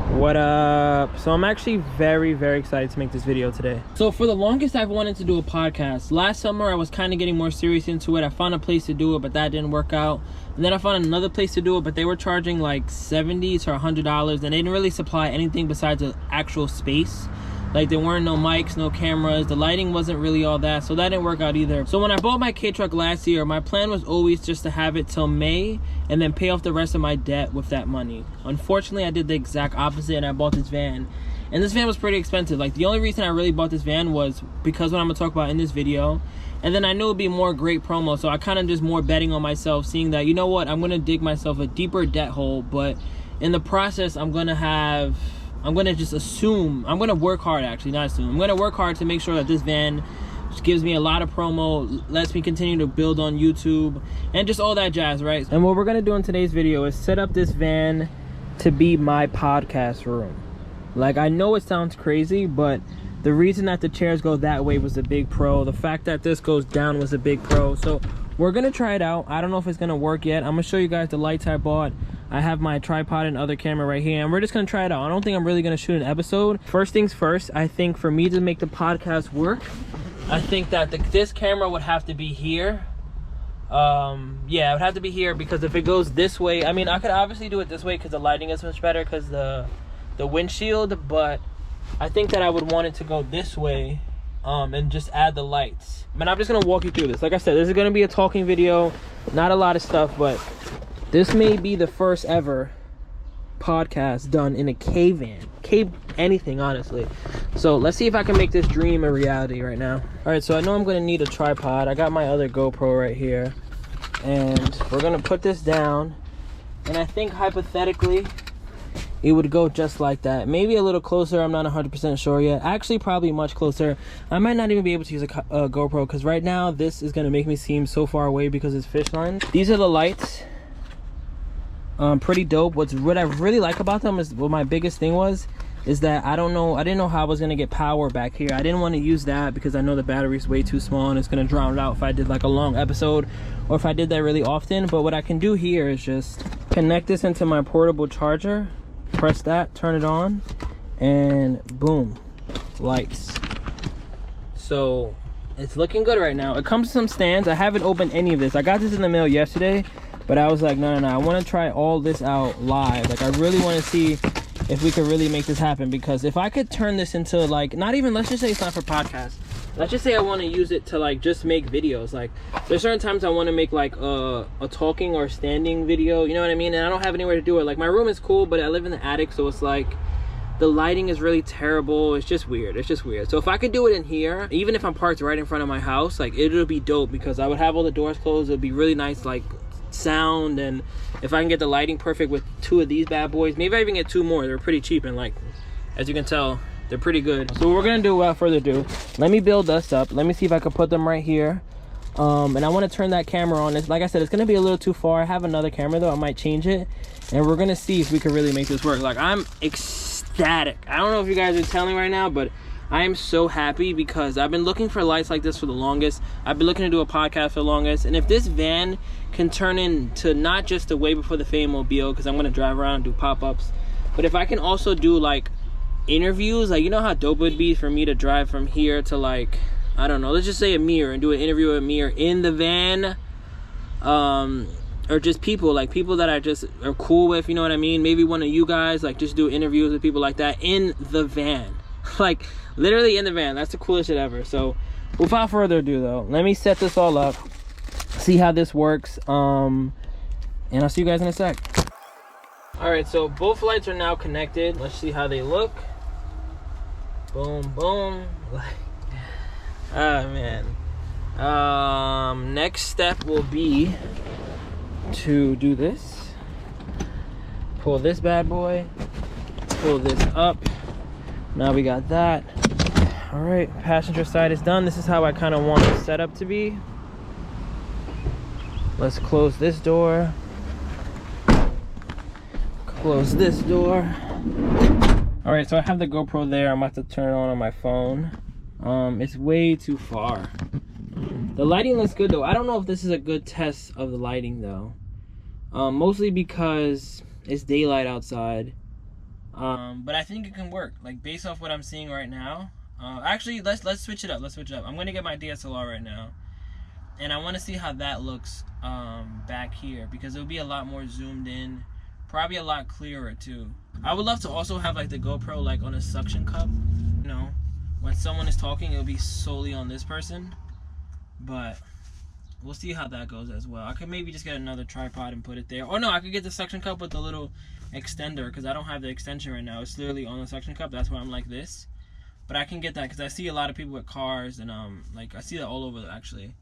What up? So I'm actually very excited to make this video today. So for the longest I've wanted to do a podcast. Last summer I was kind of getting more serious into it. I found a place to do it, but that didn't work out. And then I found another place to do it, but they were charging like $70 to $100, and they didn't really supply anything besides the actual space. Like there weren't no mics, no cameras, the lighting wasn't really all that, so that didn't work out either. So when I bought my K-Truck last year, my plan was always just to have it till May and then pay off the rest of my debt with that money. Unfortunately, I did the exact opposite and I bought this van. And this van was pretty expensive. Like the only reason I really bought this van was because what I'm gonna talk about in this video. And then I knew it'd be more great promo, so I kind of just more betting on myself, seeing that, you know what, I'm gonna dig myself a deeper debt hole, but in the process, I'm gonna just assume, I'm gonna work hard actually, not assume. I'm gonna work hard to make sure that this van just gives me a lot of promo, lets me continue to build on YouTube, and just all that jazz, right? And what we're gonna do in today's video is set up this van to be my podcast room. Like, I know it sounds crazy, but the reason that the chairs go that way was a big pro. The fact that this goes down was a big pro. So we're gonna try it out. I don't know if it's gonna work yet. I'm gonna show you guys the lights I bought. I have my tripod and other camera right here, and we're just gonna try it out. I don't think I'm really gonna shoot an episode. First things first, I think for me to make the podcast work, I think that this camera would have to be here. Yeah, it would have to be here, because if it goes this way, I mean, I could obviously do it this way because the lighting is much better because the windshield, but I think that I would want it to go this way, and just add the lights. But I'm just gonna walk you through this. Like I said, this is gonna be a talking video, not a lot of stuff, but this may be the first ever podcast done in a K-van. Anything, honestly. So let's see if I can make this dream a reality right now. All right, so I know I'm gonna need a tripod. I got my other GoPro right here, and we're gonna put this down, and I think hypothetically it would go just like that. Maybe a little closer, I'm not 100% sure yet. Actually, probably much closer. I might not even be able to use a GoPro, because right now this is gonna make me seem so far away because it's fish lines. These are the lights. Pretty dope. What I really like about them is, what my biggest thing is that I didn't know how I was gonna get power back here. I didn't want to use that because I know the battery's way too small and it's gonna drown it out if I did like a long episode, or if I did that really often. But what I can do here is just connect this into my portable charger, press that, turn it on, and boom, lights. So it's looking good right now. It comes with some stands. I haven't opened any of this. I got this in the mail yesterday, but I was like, no, I want to try all this out live. Like, I really want to see if we could really make this happen, because if I could turn this into, like, not even, let's just say it's not for podcasts. Let's just say I want to use it to, like, just make videos. Like, there's certain times I want to make, like, a talking or standing video, you know what I mean? And I don't have anywhere to do it. Like, my room is cool, but I live in the attic, so it's like, the lighting is really terrible. It's just weird. It's just weird. So if I could do it in here, even if I'm parked right in front of my house, like, it'll be dope, because I would have all the doors closed. It'd be really nice, like, sound. And if I can get the lighting perfect with 2 of these bad boys, maybe I even get 2 more. They're pretty cheap, and, like, as you can tell, they're pretty good. So what we're gonna do, without further ado, let me build this up. Let me see if I can put them right here. And I want to turn that camera on. Like I said, it's gonna be a little too far. I have another camera though. I might change it, and we're gonna see if we can really make this work. Like, I'm ecstatic. I don't know if you guys are telling right now, but I am so happy, because I've been looking for lights like this for the longest. I've been looking to do a podcast for the longest. And if this van can turn into not just a Way Before the Fame mobile, because I'm going to drive around and do pop-ups, but if I can also do, like, interviews, like, you know how dope it would be for me to drive from here to, like, I don't know, let's just say a mirror, and do an interview with a mirror in the van, or just people, like, people that I just are cool with, you know what I mean? Maybe one of you guys, like, just do interviews with people like that in the van. Like, literally in the van. That's the coolest shit ever. So without further ado though, let me set this all up, see how this works, and I'll see you guys in a sec. All right, so both lights are now connected. Let's see how they look. Boom, boom. Ah, man. Next step will be to do this. Pull this bad boy, pull this up. Now we got that. All right, passenger side is done. This is how I kind of want the setup to be. Let's close this door. Close this door. All right, so I have the GoPro there. I'm about to turn it on my phone. It's way too far. The lighting looks good though. I don't know if this is a good test of the lighting though. Mostly because it's daylight outside. But I think it can work. Like based off what I'm seeing right now. Actually, let's switch it up. Let's switch it up. I'm gonna get my DSLR right now, and I want to see how that looks back here, because it'll be a lot more zoomed in, probably a lot clearer too. I would love to also have like the GoPro like on a suction cup. You know, when someone is talking, it'll be solely on this person. But we'll see how that goes as well. I could maybe just get another tripod and put it there. Or no, I could get the suction cup with the little extender, because I don't have the extension right now. It's literally on the suction cup. That's why I'm like this. But I can get that because I see a lot of people with cars, and like I see that all over actually.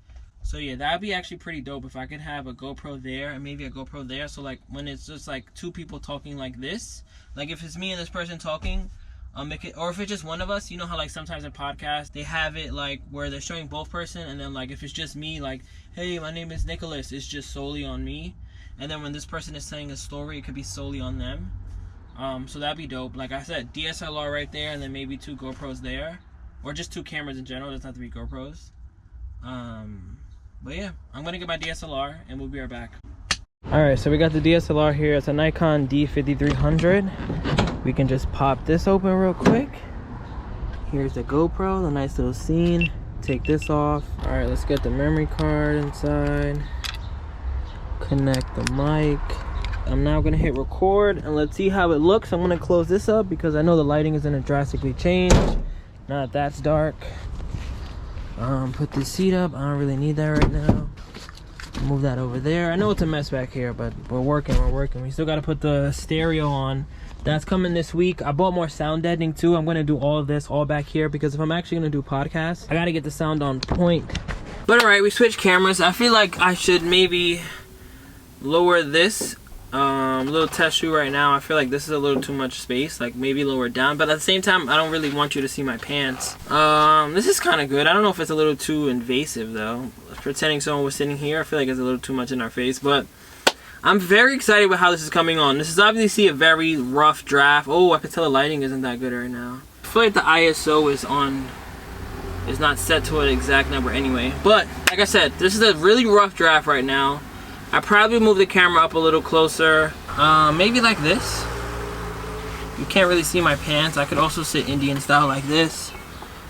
So yeah, that'd be actually pretty dope if I could have a GoPro there and maybe a GoPro there. So like when it's just like two people talking like this, like if it's me and this person talking, or if it's just one of us, you know how like sometimes in podcasts they have it like where they're showing both person, and then like if it's just me, like, hey, my name is Nicholas, it's just solely on me. And then when this person is saying a story, it could be solely on them. So that'd be dope. Like I said, DSLR right there, and then maybe 2 GoPros there, or just 2 cameras in general. It doesn't have to be GoPros. But yeah, I'm gonna get my DSLR and we'll be right back. Alright, so we got the DSLR here. It's a Nikon D5300. We can just pop this open real quick. Here's the GoPro, the nice little scene. Take this off. Alright, let's get the memory card inside. Connect the mic. I'm now gonna hit record and let's see how it looks. I'm gonna close this up because I know the lighting is gonna drastically change now that that's dark. Put the seat up. I don't really need that right now. Move that over there. I know it's a mess back here, but we're working. We still gotta put the stereo on. That's coming this week. I bought more sound deadening too. I'm gonna do all of this all back here because if I'm actually gonna do podcasts, I gotta get the sound on point. But alright, we switched cameras. I feel like I should maybe lower this. Little test shoot right now. I feel like this is a little too much space, like maybe lower it down, but at the same time I don't really want you to see my pants. This is kind of good. I don't know if it's a little too invasive though, pretending someone was sitting here. I feel like it's a little too much in our face, but I'm very excited with how this is coming on. This is obviously a very rough draft. Oh, I can tell the lighting isn't that good right now. I feel like the ISO is not set to an exact number anyway, but like I said, this is a really rough draft right now. I probably move the camera up a little closer, maybe like this. You can't really see my pants. I could also sit Indian style like this.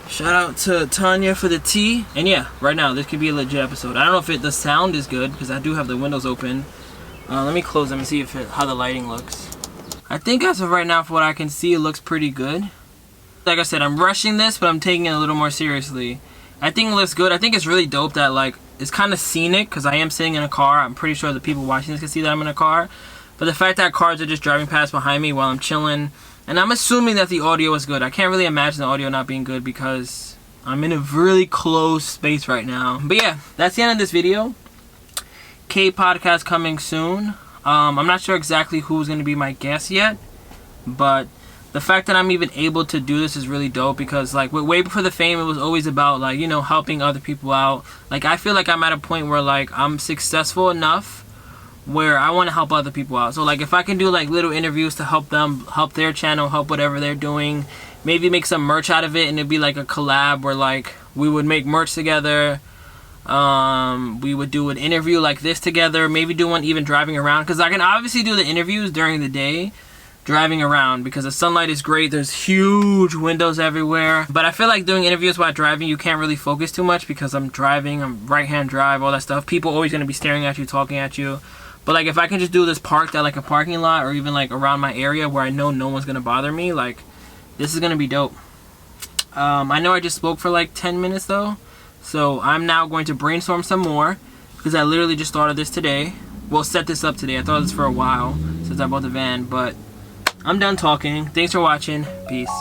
Shout out to Tanya for the tea. And yeah, right now this could be a legit episode. I don't know if the sound is good because I do have the windows open. Let me close them and see how the lighting looks. I think as of right now, for what I can see, it looks pretty good. Like I said, I'm rushing this, but I'm taking it a little more seriously. I think it looks good. I think it's really dope that like it's kind of scenic because I am sitting in a car. I'm pretty sure the people watching this can see that I'm in a car. But the fact that cars are just driving past behind me while I'm chilling, and I'm assuming that the audio is good. I can't really imagine the audio not being good because I'm in a really close space right now. But yeah, that's the end of this video. K podcast coming soon. I'm not sure exactly who's going to be my guest yet, but the fact that I'm even able to do this is really dope because like with Way Before the Fame, it was always about like, you know, helping other people out. Like I feel like I'm at a point where like I'm successful enough where I want to help other people out. So like if I can do like little interviews to help them, help their channel, help whatever they're doing, maybe make some merch out of it, and it'd be like a collab where like we would make merch together. We would do an interview like this together, maybe do one even driving around, because I can obviously do the interviews during the day driving around because the sunlight is great. There's huge windows everywhere, but I feel like doing interviews while driving, you can't really focus too much because I'm driving, I'm right-hand drive, all that stuff. People always going to be staring at you, talking at you. But like if I can just do this parked at like a parking lot or even like around my area where I know no one's going to bother me, like this is going to be dope. I know I just spoke for like 10 minutes though, so I'm now going to brainstorm some more because I literally just thought of this today. Well, set this up today. I thought of this for a while since I bought the van, but I'm done talking. Thanks for watching. Peace.